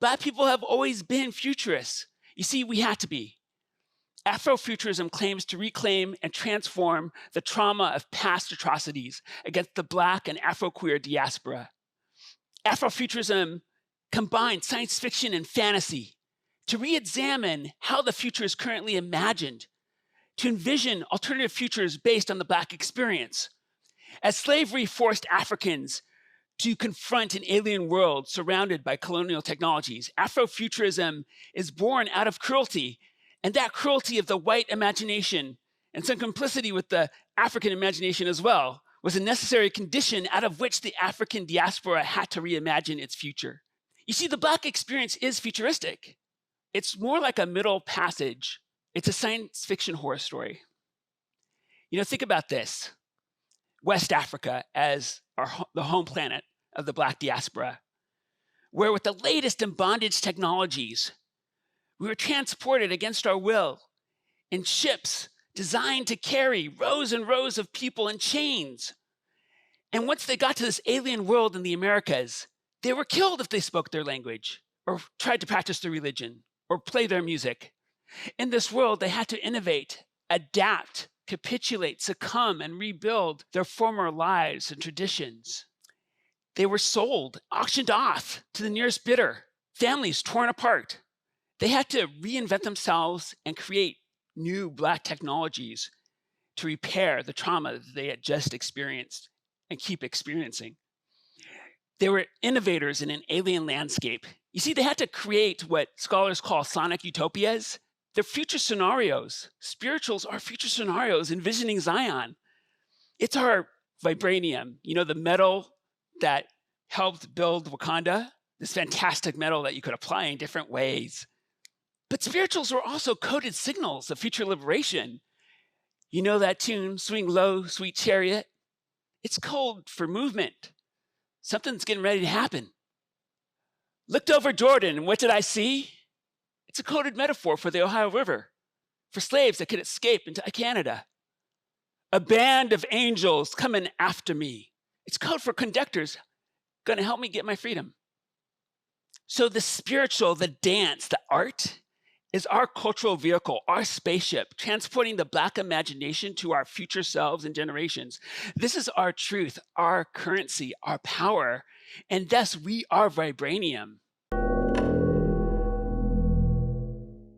Black people have always been futurists. You see, we had to be. Afrofuturism claims to reclaim and transform the trauma of past atrocities against the Black and Afro-queer diaspora. Afrofuturism combines science fiction and fantasy to re-examine how the future is currently imagined, to envision alternative futures based on the Black experience. As slavery forced Africans to confront an alien world surrounded by colonial technologies, Afrofuturism is born out of cruelty, and that cruelty of the white imagination and some complicity with the African imagination as well was a necessary condition out of which the African diaspora had to reimagine its future. You see, the Black experience is futuristic. It's more like a middle passage. It's a science fiction horror story. Think about this. West Africa as the home planet of the Black diaspora, where with the latest in bondage technologies, we were transported against our will in ships designed to carry rows and rows of people in chains. And once they got to this alien world in the Americas, they were killed if they spoke their language or tried to practice their religion or play their music. In this world, they had to innovate, adapt, capitulate, succumb, and rebuild their former lives and traditions. They were sold, auctioned off to the nearest bidder, families torn apart. They had to reinvent themselves and create new Black technologies to repair the trauma that they had just experienced and keep experiencing. They were innovators in an alien landscape. You see, they had to create what scholars call sonic utopias. They're future scenarios. Spirituals are future scenarios, envisioning Zion. It's our vibranium, the metal that helped build Wakanda, this fantastic metal that you could apply in different ways. But spirituals were also coded signals of future liberation. You know that tune, Swing Low, Sweet Chariot? It's code for movement. Something's getting ready to happen. Looked over Jordan, and what did I see? It's a coded metaphor for the Ohio River, for slaves that could escape into Canada. A band of angels coming after me. It's code for conductors going to help me get my freedom. So the spiritual, the dance, the art is our cultural vehicle, our spaceship, transporting the Black imagination to our future selves and generations. This is our truth, our currency, our power, and thus we are vibranium.